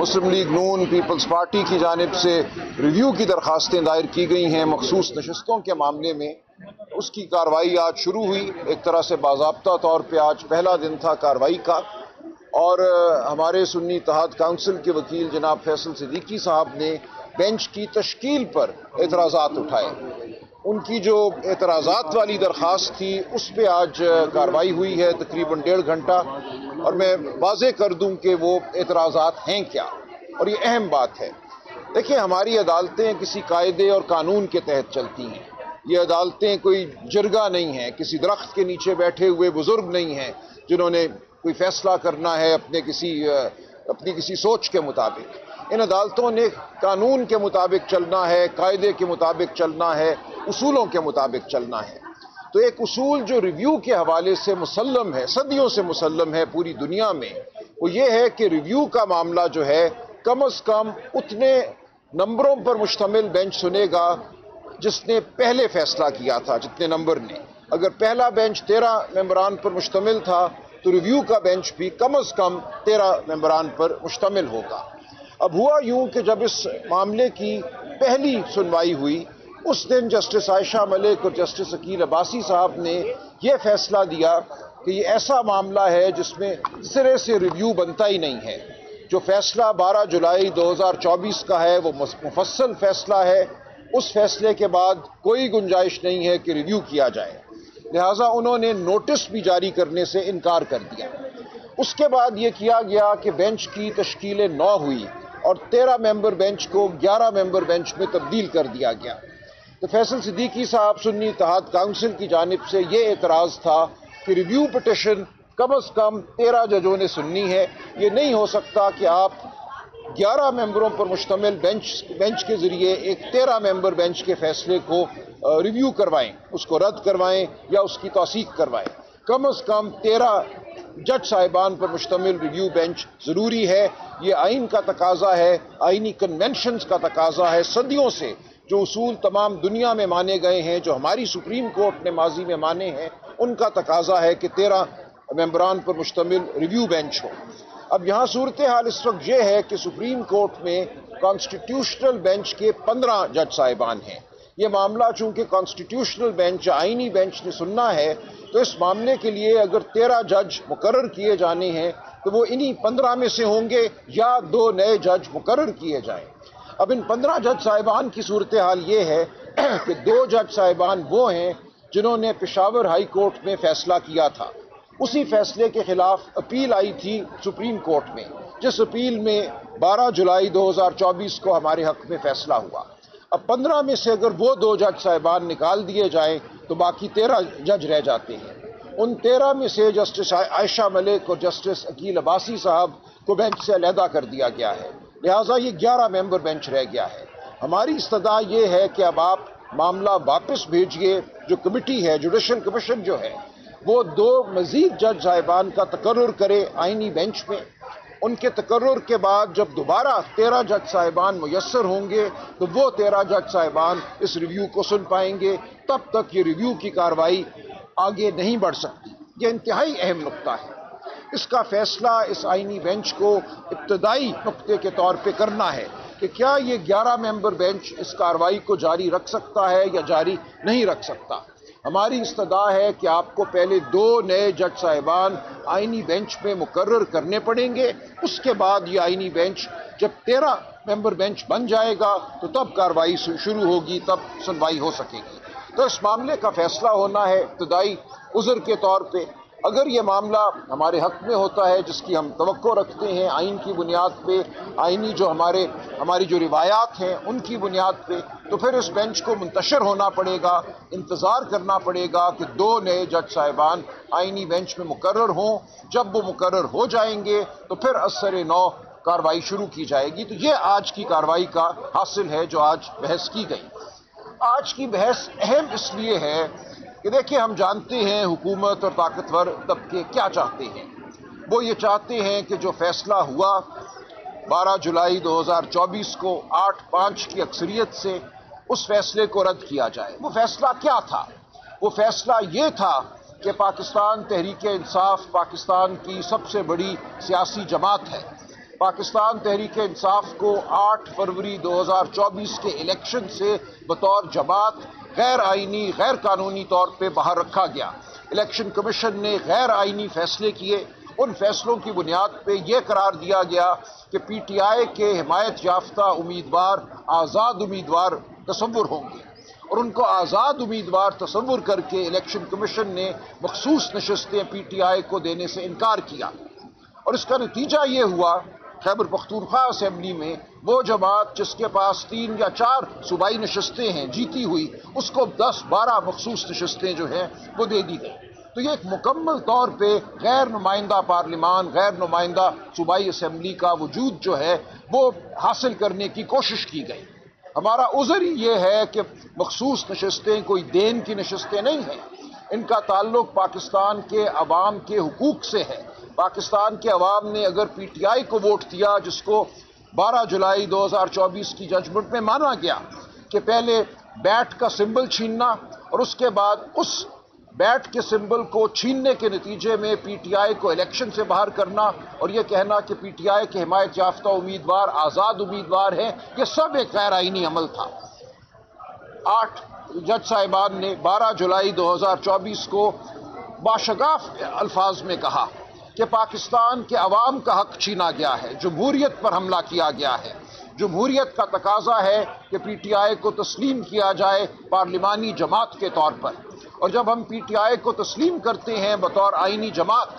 مسلم league نون Peoples party کی جانب سے ریویو کی درخواستیں دائر کی گئی ہیں مخصوص نشستوں کے معاملے میں، اس کی کارروائی آج شروع ہوئی۔ ایک طرح سے باضابطہ طور پہ آج پہلا دن تھا کارروائی کا، اور ہمارے سنی اتحاد کونسل کے وکیل جناب فیصل صدیقی صاحب نے بینچ کی تشکیل پر اعتراضات اٹھائے۔ ان کی جو اعتراضات والی درخواست تھی اس پہ آج کارروائی ہوئی ہے تقریباً 1.5 گھنٹہ، اور میں واضح کر دوں کہ وہ اعتراضات ہیں کیا، اور یہ اہم بات ہے۔ دیکھیں، ہماری عدالتیں کسی قاعدے اور قانون کے تحت چلتی ہیں۔ یہ عدالتیں کوئی جرگہ نہیں ہیں، کسی درخت کے نیچے بیٹھے ہوئے بزرگ نہیں ہیں جنہوں نے کوئی فیصلہ کرنا ہے اپنی کسی سوچ کے مطابق۔ ان عدالتوں نے قانون کے مطابق چلنا ہے، قاعدے کے مطابق چلنا ہے، اصولوں کے مطابق چلنا ہے۔ تو ایک اصول جو ریویو کے حوالے سے مسلم ہے، صدیوں سے مسلم ہے پوری دنیا میں، وہ یہ ہے کہ ریویو کا معاملہ جو ہے کم از کم اتنے نمبروں پر مشتمل بینچ سنے گا جس نے پہلے فیصلہ کیا تھا، جتنے نمبر نے۔ اگر پہلا بینچ 13 ممبران پر مشتمل تھا تو ریویو کا بینچ بھی کم از کم 13 ممبران پر مشتمل ہوگا۔ اب ہوا یوں کہ جب اس معاملے کی پہلی سنوائی ہوئی، اس دن جسٹس عائشہ ملک اور جسٹس عقیل عباسی صاحب نے یہ فیصلہ دیا کہ یہ ایسا معاملہ ہے جس میں سرے سے ریویو بنتا ہی نہیں ہے۔ جو فیصلہ 12 جولائی 2024 کا ہے وہ مفصل فیصلہ ہے، اس فیصلے کے بعد کوئی گنجائش نہیں ہے کہ ریویو کیا جائے، لہٰذا انہوں نے نوٹس بھی جاری کرنے سے انکار کر دیا۔ اس کے بعد یہ کیا گیا کہ بینچ کی تشکیل 9 ہوئی اور 13 ممبر بینچ کو 11 ممبر بینچ میں تبدیل کر دیا گیا۔ تو فیصل صدیقی صاحب سنی اتحاد کونسل کی جانب سے یہ اعتراض تھا کہ ریویو پٹیشن کم از کم 13 ججوں نے سننی ہے۔ یہ نہیں ہو سکتا کہ آپ 11 ممبروں پر مشتمل بینچ کے ذریعے ایک 13 ممبر بینچ کے فیصلے کو ریویو کروائیں، اس کو رد کروائیں یا اس کی توثیق کروائیں۔ کم از کم 13 جج صاحبان پر مشتمل ریویو بینچ ضروری ہے۔ یہ آئین کا تقاضا ہے، آئینی کنونشنز کا تقاضا ہے۔ صدیوں سے جو اصول تمام دنیا میں مانے گئے ہیں، جو ہماری سپریم کورٹ نے ماضی میں مانے ہیں، ان کا تقاضا ہے کہ 13 ممبران پر مشتمل ریویو بینچ ہو۔ اب یہاں صورتحال اس وقت یہ ہے کہ سپریم کورٹ میں کانسٹیٹیوشنل بینچ کے 15 جج صاحبان ہیں۔ یہ معاملہ چونکہ کانسٹیٹیوشنل بینچ آئینی بینچ نے سننا ہے، تو اس معاملے کے لیے اگر 13 جج مقرر کیے جانے ہیں تو وہ انہی 15 میں سے ہوں گے یا 2 نئے جج مقرر کیے جائیں۔ اب ان 15 جج صاحبان کی صورتحال یہ ہے کہ 2 جج صاحبان وہ ہیں جنہوں نے پشاور ہائی کورٹ میں فیصلہ کیا تھا۔ اسی فیصلے کے خلاف اپیل آئی تھی سپریم کورٹ میں، جس اپیل میں 12 جولائی 2024 کو ہمارے حق میں فیصلہ ہوا۔ اب 15 میں سے اگر وہ 2 جج صاحبان نکال دیے جائیں تو باقی 13 جج رہ جاتے ہیں۔ ان 13 میں سے جسٹس عائشہ ملک اور جسٹس عقیل عباسی صاحب کو بینچ سے علیحدہ کر دیا گیا ہے، لہٰذا یہ 11 ممبر بینچ رہ گیا ہے۔ ہماری استدعا یہ ہے کہ اب آپ معاملہ واپس بھیجیے، جو کمیٹی ہے، جوڈیشل کمیشن جو ہے، وہ 2 مزید جج صاحبان کا تقرر کرے آئینی بینچ میں۔ ان کے تقرر کے بعد جب دوبارہ 13 جج صاحبان میسر ہوں گے تو وہ 13 جج صاحبان اس ریویو کو سن پائیں گے، تب تک یہ ریویو کی کارروائی آگے نہیں بڑھ سکتی۔ یہ انتہائی اہم نقطہ ہے۔ اس کا فیصلہ اس آئینی بینچ کو ابتدائی نقطے کے طور پہ کرنا ہے کہ کیا یہ 11 ممبر بینچ اس کارروائی کو جاری رکھ سکتا ہے یا جاری نہیں رکھ سکتا۔ ہماری استدعا ہے کہ آپ کو پہلے 2 نئے جج صاحبان آئینی بینچ میں مقرر کرنے پڑیں گے، اس کے بعد یہ آئینی بینچ جب 13 ممبر بینچ بن جائے گا تو تب کارروائی شروع ہوگی، تب سنوائی ہو سکے گی۔ تو اس معاملے کا فیصلہ ہونا ہے ابتدائی عذر کے طور پہ۔ اگر یہ معاملہ ہمارے حق میں ہوتا ہے، جس کی ہم توقع رکھتے ہیں آئین کی بنیاد پہ، آئینی جو ہماری جو روایات ہیں ان کی بنیاد پہ، تو پھر اس بینچ کو منتشر ہونا پڑے گا، انتظار کرنا پڑے گا کہ 2 نئے جج صاحبان آئینی بینچ میں مقرر ہوں۔ جب وہ مقرر ہو جائیں گے تو پھر اثر نو کارروائی شروع کی جائے گی۔ تو یہ آج کی کارروائی کا حاصل ہے جو آج بحث کی گئی۔ آج کی بحث اہم اس لیے ہے کہ دیکھیں، ہم جانتے ہیں حکومت اور طاقتور طبقے کیا چاہتے ہیں۔ وہ یہ چاہتے ہیں کہ جو فیصلہ ہوا 12 جولائی 2024 کو 8-5 کی اکثریت سے، اس فیصلے کو رد کیا جائے۔ وہ فیصلہ کیا تھا؟ وہ فیصلہ یہ تھا کہ پاکستان تحریک انصاف پاکستان کی سب سے بڑی سیاسی جماعت ہے۔ پاکستان تحریک انصاف کو 8 فروری 2024 کے الیکشن سے بطور جماعت غیر آئینی غیر قانونی طور پہ باہر رکھا گیا۔ الیکشن کمیشن نے غیر آئینی فیصلے کیے۔ ان فیصلوں کی بنیاد پہ یہ قرار دیا گیا کہ پی ٹی آئی کے حمایت یافتہ امیدوار آزاد امیدوار تصور ہوں گے، اور ان کو آزاد امیدوار تصور کر کے الیکشن کمیشن نے مخصوص نشستیں پی ٹی آئی کو دینے سے انکار کیا، اور اس کا نتیجہ یہ ہوا خیبر پختونخوا اسمبلی میں وہ جماعت جس کے پاس 3 یا 4 صوبائی نشستیں ہیں جیتی ہوئی، اس کو 10-12 مخصوص نشستیں جو ہیں وہ دے دی گئی۔ تو یہ ایک مکمل طور پہ غیر نمائندہ پارلیمان، غیر نمائندہ صوبائی اسمبلی کا وجود جو ہے وہ حاصل کرنے کی کوشش کی گئی۔ ہمارا عذر ہی یہ ہے کہ مخصوص نشستیں کوئی دین کی نشستیں نہیں ہیں، ان کا تعلق پاکستان کے عوام کے حقوق سے ہے۔ پاکستان کے عوام نے اگر پی ٹی آئی کو ووٹ دیا، جس کو 12 جولائی 2024 کی ججمنٹ میں مانا گیا کہ پہلے بیٹ کا سمبل چھیننا اور اس کے بعد اس بیٹ کے سمبل کو چھیننے کے نتیجے میں پی ٹی آئی کو الیکشن سے باہر کرنا اور یہ کہنا کہ پی ٹی آئی کے حمایت یافتہ امیدوار آزاد امیدوار ہیں، یہ سب ایک غیر آئینی عمل تھا۔ 8 جج صاحبان نے 12 جولائی 2024 کو باشگاف الفاظ میں کہا کہ پاکستان کے عوام کا حق چھینا گیا ہے، جمہوریت پر حملہ کیا گیا ہے۔ جمہوریت کا تقاضا ہے کہ پی ٹی آئی کو تسلیم کیا جائے پارلیمانی جماعت کے طور پر، اور جب ہم پی ٹی آئی کو تسلیم کرتے ہیں بطور آئینی جماعت،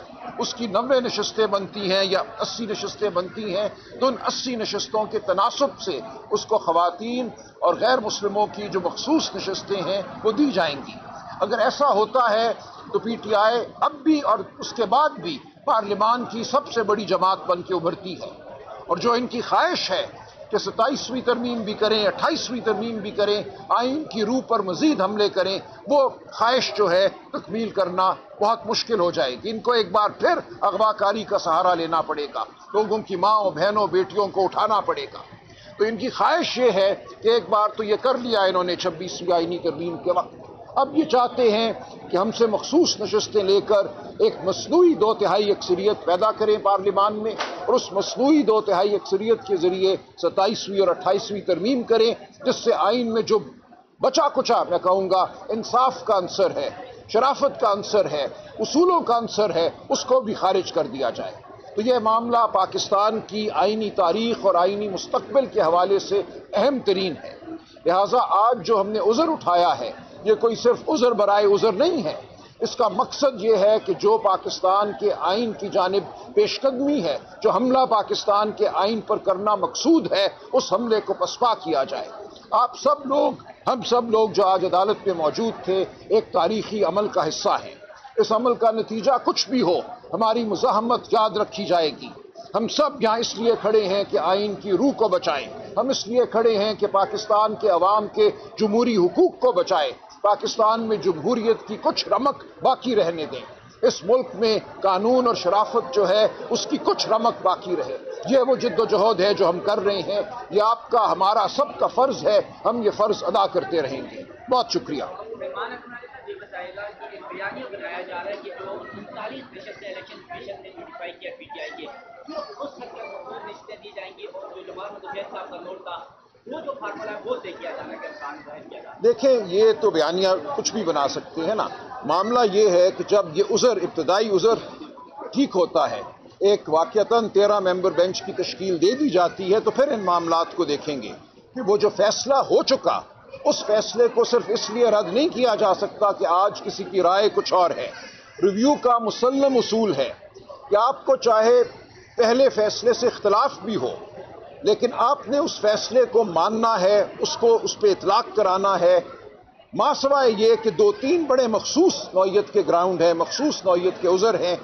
اس کی 90 نشستیں بنتی ہیں یا 80 نشستیں بنتی ہیں، تو ان 80 نشستوں کے تناسب سے اس کو خواتین اور غیر مسلموں کی جو مخصوص نشستیں ہیں وہ دی جائیں گی۔ اگر ایسا ہوتا ہے تو پی ٹی آئی اب بھی اور اس کے بعد بھی پارلیمان کی سب سے بڑی جماعت بن کے ابھرتی ہے، اور جو ان کی خواہش ہے کہ 27ویں ترمیم بھی کریں، 28ویں ترمیم بھی کریں، آئین کی روح پر مزید حملے کریں، وہ خواہش جو ہے تکمیل کرنا بہت مشکل ہو جائے گی۔ ان کو ایک بار پھر اغوا کاری کا سہارا لینا پڑے گا، لوگوں کی ماں بہنوں بیٹیوں کو اٹھانا پڑے گا۔ تو ان کی خواہش یہ ہے کہ ایک بار تو یہ کر لیا انہوں نے 26ویں آئینی ترمیم کے وقت، اب یہ چاہتے ہیں کہ ہم سے مخصوص نشستیں لے کر ایک مصنوعی 2/3 اکثریت پیدا کریں پارلیمان میں، اور اس مصنوعی 2/3 اکثریت کے ذریعے 27ویں اور 28ویں ترمیم کریں، جس سے آئین میں جو بچا کچا میں کہوں گا انصاف کا عنصر ہے، شرافت کا عنصر ہے، اصولوں کا عنصر ہے، اس کو بھی خارج کر دیا جائے۔ تو یہ معاملہ پاکستان کی آئینی تاریخ اور آئینی مستقبل کے حوالے سے اہم ترین ہے۔ لہٰذا آج جو ہم نے عذر اٹھایا ہے، یہ کوئی صرف عذر برائے عذر نہیں ہے، اس کا مقصد یہ ہے کہ جو پاکستان کے آئین کی جانب پیش قدمی ہے، جو حملہ پاکستان کے آئین پر کرنا مقصود ہے، اس حملے کو پسپا کیا جائے۔ آپ سب لوگ، ہم سب لوگ جو آج عدالت میں موجود تھے، ایک تاریخی عمل کا حصہ ہیں۔ اس عمل کا نتیجہ کچھ بھی ہو، ہماری مزاحمت یاد رکھی جائے گی۔ ہم سب یہاں اس لیے کھڑے ہیں کہ آئین کی روح کو بچائیں، ہم اس لیے کھڑے ہیں کہ پاکستان کے عوام کے جمہوری حقوق کو بچائیں، پاکستان میں جمہوریت کی کچھ رمق باقی رہنے دیں، اس ملک میں قانون اور شرافت جو ہے اس کی کچھ رمق باقی رہے۔ یہ وہ جد و جہد ہے جو ہم کر رہے ہیں، یہ آپ کا ہمارا سب کا فرض ہے، ہم یہ فرض ادا کرتے رہیں گے۔ بہت شکریہ۔ دیکھیں، یہ تو بیانیہ کچھ بھی بنا سکتے ہیں نا، معاملہ یہ ہے کہ جب یہ عذر ابتدائی عذر ٹھیک ہوتا ہے، ایک واقعتاً 13 ممبر بینچ کی تشکیل دے دی جاتی ہے، تو پھر ان معاملات کو دیکھیں گے کہ وہ جو فیصلہ ہو چکا، اس فیصلے کو صرف اس لیے رد نہیں کیا جا سکتا کہ آج کسی کی رائے کچھ اور ہے۔ ریویو کا مسلم اصول ہے کہ آپ کو چاہے پہلے فیصلے سے اختلاف بھی ہو، لیکن آپ نے اس فیصلے کو ماننا ہے، اس کو اس پہ اطلاق کرانا ہے، ماں سوائے یہ کہ 2-3 بڑے مخصوص نوعیت کے گراؤنڈ ہیں، مخصوص نوعیت کے عذر ہیں،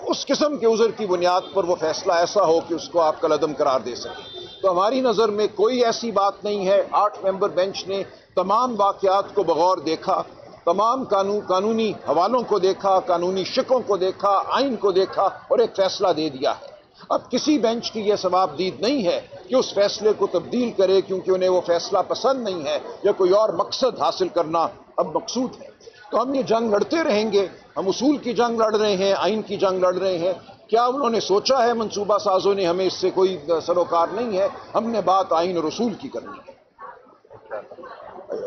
اس قسم کے عذر کی بنیاد پر وہ فیصلہ ایسا ہو کہ اس کو آپ کالعدم قرار دے سکیں۔ تو ہماری نظر میں کوئی ایسی بات نہیں ہے۔ 8 ممبر بینچ نے تمام واقعات کو بغور دیکھا، تمام قانونی حوالوں کو دیکھا، قانونی شکوں کو دیکھا، آئین کو دیکھا اور ایک فیصلہ دے دیا ہے۔ اب کسی بینچ کی یہ ثواب دید نہیں ہے کہ اس فیصلے کو تبدیل کرے کیونکہ انہیں وہ فیصلہ پسند نہیں ہے یا کوئی اور مقصد حاصل کرنا اب مقصود ہے۔ تو ہم یہ جنگ لڑتے رہیں گے، ہم اصول کی جنگ لڑ رہے ہیں، آئین کی جنگ لڑ رہے ہیں، کیا انہوں نے سوچا ہے منصوبہ سازوں نے ہمیں اس سے کوئی سروکار نہیں ہے، ہم نے بات آئین و رسول کی کرنی ہے؟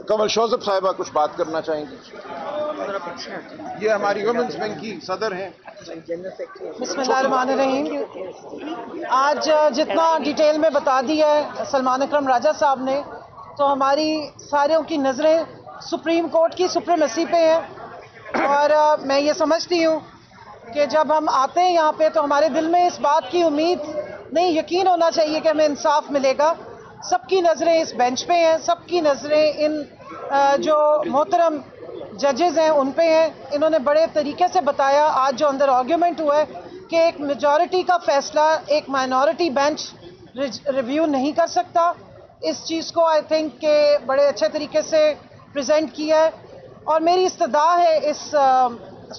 کمل شوذب صاحبہ کچھ بات کرنا چاہیں گی؟ یہ ہماری ویمنز ونگ کی صدر ہیں۔ بسم اللہ الرحمن الرحیم۔ آج جتنا ڈیٹیل میں بتا دیا ہے سلمان اکرم راجہ صاحب نے، تو ہماری ساروں کی نظریں سپریم کورٹ کی سپریمیسی پہ ہیں، اور میں یہ سمجھتی ہوں کہ جب ہم آتے ہیں یہاں پہ تو ہمارے دل میں اس بات کی امید نہیں، یقین ہونا چاہیے کہ ہمیں انصاف ملے گا۔ سب کی نظریں اس بینچ پہ ہیں، سب کی نظریں ان جو محترم ججز ہیں ان پہ ہیں۔ انہوں نے بڑے طریقے سے بتایا آج جو اندر آرگیومنٹ ہوا ہے کہ ایک میجورٹی کا فیصلہ ایک مائنورٹی بینچ ریویو نہیں کر سکتا۔ اس چیز کو آئی تھنک کہ بڑے اچھے طریقے سے پریزنٹ کیا ہے، اور میری استدعا ہے اس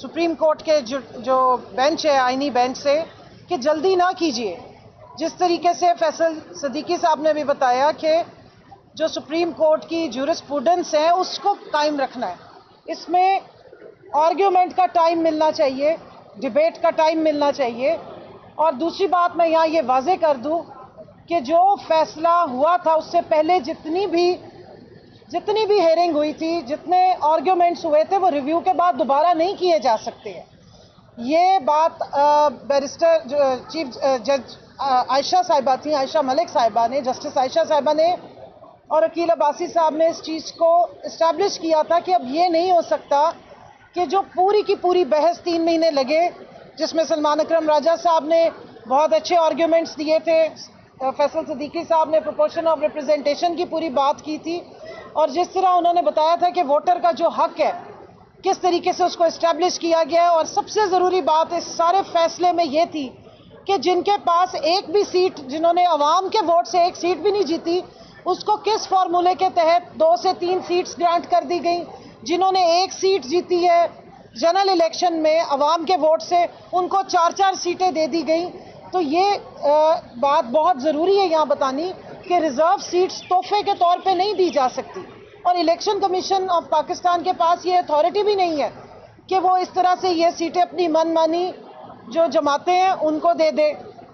سپریم کورٹ کے جو بینچ ہے آئینی بینچ سے کہ جلدی نہ کیجیے۔ جس طریقے سے فیصل صدیقی صاحب نے بھی بتایا کہ جو سپریم کورٹ کی جورسپروڈنس ہے اس کو قائم رکھنا ہے، اس میں آرگیومنٹ کا ٹائم ملنا چاہیے، ڈیبیٹ کا ٹائم ملنا چاہیے۔ اور دوسری بات میں یہاں یہ واضح کر دوں کہ جو فیصلہ ہوا تھا اس سے پہلے جتنی بھی ہیئرنگ ہوئی تھی، جتنے آرگیومنٹس ہوئے تھے، وہ ریویو کے بعد دوبارہ نہیں کیے جا سکتے ہیں۔ یہ بات بیرسٹر چیف جج عائشہ صاحبہ تھیں، عائشہ ملک صاحبہ نے، جسٹس عائشہ صاحبہ نے اور عقیل عباسی صاحب نے اس چیز کو اسٹیبلش کیا تھا کہ اب یہ نہیں ہو سکتا کہ جو پوری کی پوری بحث 3 مہینے لگے، جس میں سلمان اکرم راجہ صاحب نے بہت اچھے آرگیومنٹس دیے تھے، فیصل صدیقی صاحب نے پروپورشن آف ریپرزنٹیشن کی پوری بات کی تھی، اور جس طرح انہوں نے بتایا تھا کہ ووٹر کا جو حق ہے کس طریقے سے اس کو اسٹیبلش کیا گیا ہے۔ اور سب سے ضروری بات اس سارے فیصلے میں یہ تھی کہ جن کے پاس ایک بھی سیٹ، جنہوں نے عوام کے ووٹ سے ایک سیٹ بھی نہیں جیتی، اس کو کس فارمولے کے تحت 2 سے 3 سیٹس گرانٹ کر دی گئیں۔ جنہوں نے ایک سیٹ جیتی ہے جنرل الیکشن میں عوام کے ووٹ سے، ان کو 4 سیٹیں دے دی گئیں۔ تو یہ بات بہت ضروری ہے یہاں بتانی کہ ریزرو سیٹس تحفے کے طور پہ نہیں دی جا سکتی، اور الیکشن کمیشن آف پاکستان کے پاس یہ اتھارٹی بھی نہیں ہے کہ وہ اس طرح سے یہ سیٹیں اپنی من مانی جو جماعتیں ہیں ان کو دے دے۔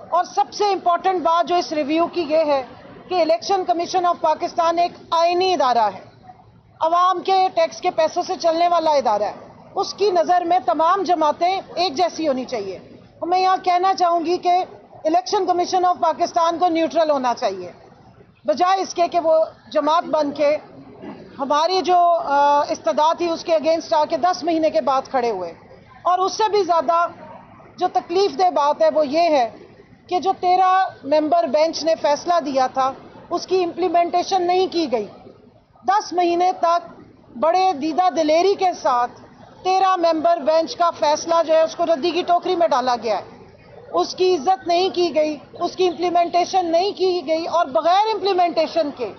اور سب سے امپورٹنٹ بات جو اس ریویو کی یہ ہے کہ الیکشن کمیشن آف پاکستان ایک آئینی ادارہ ہے، عوام کے ٹیکس کے پیسوں سے چلنے والا ادارہ ہے، اس کی نظر میں تمام جماعتیں ایک جیسی ہونی چاہیے۔ اور میں یہاں کہنا چاہوں گی کہ الیکشن کمیشن آف پاکستان کو نیوٹرل ہونا چاہیے، بجائے اس کے کہ وہ جماعت بن کے ہماری جو استدعا تھی اس کے اگینسٹ آ کے 10 مہینے کے بعد کھڑے ہوئے۔ اور اس سے بھی زیادہ جو تکلیف دہ بات ہے وہ یہ ہے کہ جو 13 ممبر بینچ نے فیصلہ دیا تھا اس کی امپلیمنٹیشن نہیں کی گئی۔ 10 مہینے تک بڑے دیدہ دلیری کے ساتھ 13 ممبر بینچ کا فیصلہ جو ہے اس کو ردی کی ٹوکری میں ڈالا گیا ہے، اس کی عزت نہیں کی گئی، اس کی امپلیمنٹیشن نہیں کی گئی، اور بغیر امپلیمنٹیشن کے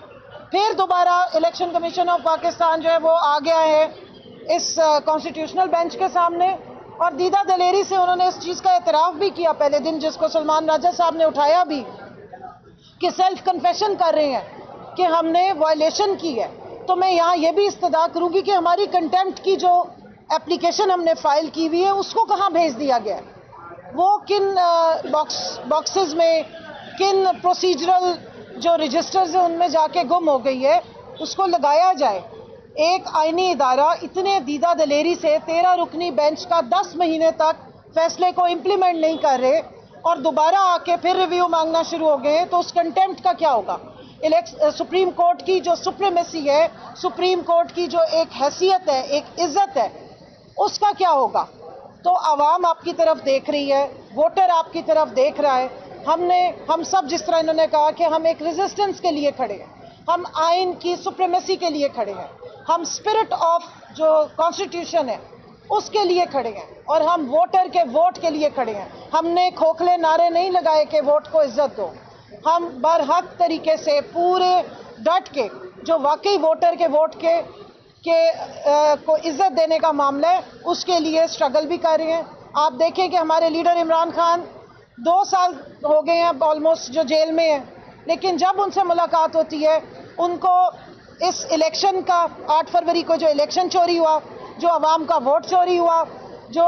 پھر دوبارہ الیکشن کمیشن آف پاکستان جو ہے وہ آ گیا ہے اس کانسٹیٹیوشنل بینچ کے سامنے، اور دیدہ دلیری سے انہوں نے اس چیز کا اعتراف بھی کیا پہلے دن، جس کو سلمان راجہ صاحب نے اٹھایا بھی، کہ سیلف کنفیشن کر رہے ہیں کہ ہم نے وائلیشن کی ہے۔ تو میں یہاں یہ بھی استدعا کروں گی کہ ہماری کنٹمپٹ کی جو اپلیکیشن ہم نے فائل کی ہوئی ہے اس کو کہاں بھیج دیا گیا ہے، وہ کن باکسز میں، کن پروسیجرل جو رجسٹرز ہیں ان میں جا کے گم ہو گئی ہے، اس کو لگایا جائے۔ ایک آئینی ادارہ اتنے دیدہ دلیری سے 13 رکنی بینچ کا 10 مہینے تک فیصلے کو امپلیمنٹ نہیں کر رہے اور دوبارہ آ کے پھر ریویو مانگنا شروع ہو گئے، تو اس کنٹمپٹ کا کیا ہوگا؟ سپریم کورٹ کی جو سپریمیسی ہے، سپریم کورٹ کی جو ایک حیثیت ہے، ایک عزت ہے، اس کا کیا ہوگا؟ تو عوام آپ کی طرف دیکھ رہی ہے، ووٹر آپ کی طرف دیکھ رہا ہے۔ ہم سب جس طرح انہوں نے کہا کہ ہم ایک ریزسٹنس کے لیے کھڑے ہیں، ہم آئین کی سپریمیسی کے لیے کھڑے ہیں، ہم اسپرٹ آف جو کانسٹیٹیوشن ہے اس کے لیے کھڑے ہیں، اور ہم ووٹر کے ووٹ کے لیے کھڑے ہیں۔ ہم نے کھوکھلے نعرے نہیں لگائے کہ ووٹ کو عزت دو، ہم برحق طریقے سے پورے ڈٹ کے جو واقعی ووٹر کے ووٹ کے کو عزت دینے کا معاملہ ہے اس کے لیے اسٹرگل بھی کر رہے ہیں۔ آپ دیکھیں کہ ہمارے لیڈر عمران خان 2 سال ہو گئے ہیں آلموسٹ جو جیل میں ہیں، لیکن جب ان سے ملاقات ہوتی ہے ان کو اس الیکشن کا 8 فروری کو جو الیکشن چوری ہوا، جو عوام کا ووٹ چوری ہوا، جو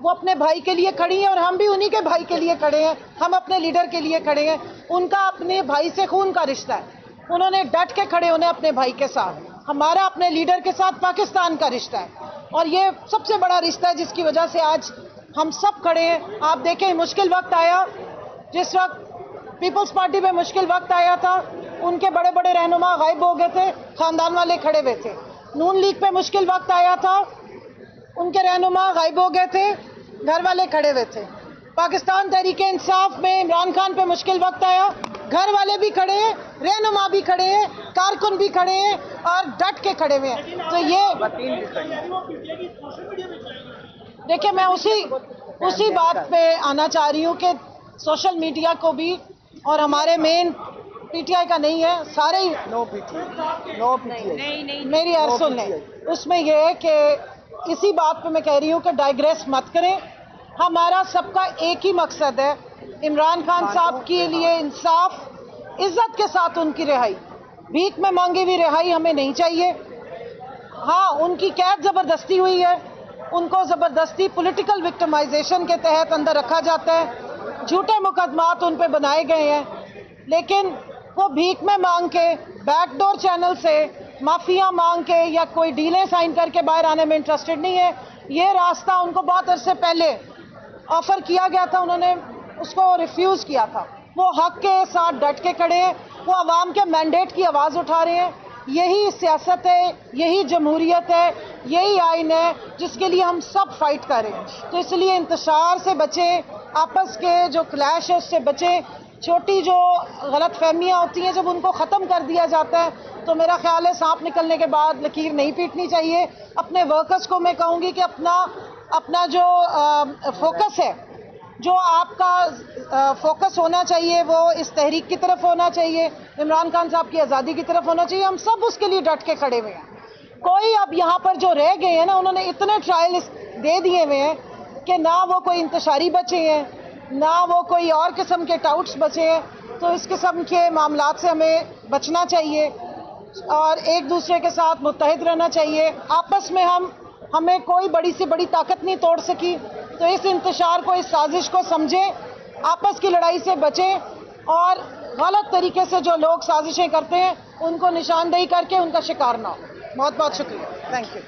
وہ اپنے بھائی کے لیے کھڑی ہیں اور ہم بھی انہی کے بھائی کے لیے کھڑے ہیں. ہم اپنے لیڈر کے لیے کھڑے ہیں. ان کا اپنے بھائی سے خون کا رشتہ ہے. انہوں نے ڈٹ کے کھڑے ہونے اپنے بھائی کے ساتھ. ہمارا اپنے لیڈر کے ساتھ پاکستان کا رشتہ ہے اور یہ سب سے بڑا رشتہ ہے جس کی وجہ سے آج ہم سب کھڑے ہیں. آپ دیکھیں مشکل وقت آیا, جس وقت پیپلز پارٹی میں مشکل وقت آیا تھا ان کے بڑے بڑے رہنما غائب ہو گئے تھے, خاندان والے کھڑے ہوئے تھے. نون لیگ پہ مشکل وقت آیا تھا, ان کے رہنما غائب ہو گئے تھے, گھر والے کھڑے ہوئے تھے. پاکستان تحریک انصاف میں عمران خان پہ مشکل وقت آیا, گھر والے بھی کھڑے ہیں, رہنما بھی کھڑے ہیں, کارکن بھی کھڑے ہیں اور ڈٹ کے کھڑے ہوئے ہیں. تو یہ دیکھیں میں اسی بات پہ آنا چاہ رہی ہوں کہ سوشل میڈیا کو بھی, اور ہمارے مین پی ٹی آئی کا نہیں ہے, سارے میری عرض سن لیں. اس میں یہ ہے کہ اسی بات پہ میں کہہ رہی ہوں کہ ڈائگریس مت کریں. ہمارا سب کا ایک ہی مقصد ہے, عمران خان صاحب کے لیے انصاف, عزت کے ساتھ ان کی رہائی. بھیک میں مانگی ہوئی رہائی ہمیں نہیں چاہیے. ہاں ان کی قید زبردستی ہوئی ہے, ان کو زبردستی پولیٹیکل وکٹمائزیشن کے تحت اندر رکھا جاتا ہے, جھوٹے مقدمات ان پہ بنائے گئے ہیں, لیکن وہ بھیک میں مانگ کے, بیک ڈور چینل سے مافیا مانگ کے یا کوئی ڈیلیں سائن کر کے باہر آنے میں انٹرسٹڈ نہیں ہے. یہ راستہ ان کو بہت عرصے پہلے آفر کیا گیا تھا, انہوں نے اس کو ریفیوز کیا تھا. وہ حق کے ساتھ ڈٹ کے کھڑے ہیں, وہ عوام کے مینڈیٹ کی آواز اٹھا رہے ہیں. یہی سیاست ہے, یہی جمہوریت ہے, یہی آئین ہے جس کے لیے ہم سب فائٹ کر رہے ہیں. تو اس لیے انتشار سے بچیں, آپس کے جو کلیش ہے اس سے بچیں. چھوٹی جو غلط فہمیاں ہوتی ہیں جب ان کو ختم کر دیا جاتا ہے تو میرا خیال ہے سانپ نکلنے کے بعد لکیر نہیں پیٹنی چاہیے. اپنے ورکرز کو میں کہوں گی کہ اپنا جو فوکس ہے, جو آپ کا فوکس ہونا چاہیے وہ اس تحریک کی طرف ہونا چاہیے, عمران خان صاحب کی آزادی کی طرف ہونا چاہیے. ہم سب اس کے لیے ڈٹ کے کھڑے ہوئے ہیں. کوئی اب یہاں پر جو رہ گئے ہیں نا, انہوں نے اتنے ٹرائل دے دیے ہوئے ہیں کہ نہ وہ کوئی انتشاری بچے ہیں, نہ وہ کوئی اور قسم کے ٹاؤٹس بچے ہیں. تو اس قسم کے معاملات سے ہمیں بچنا چاہیے اور ایک دوسرے کے ساتھ متحد رہنا چاہیے. آپس میں ہمیں کوئی بڑی سے بڑی طاقت نہیں توڑ سکی. تو اس انتشار کو, اس سازش کو سمجھیں, آپس کی لڑائی سے بچیں اور غلط طریقے سے جو لوگ سازشیں کرتے ہیں ان کو نشاندہی کر کے ان کا شکار نہ ہو. بہت بہت شکریہ. Thank you.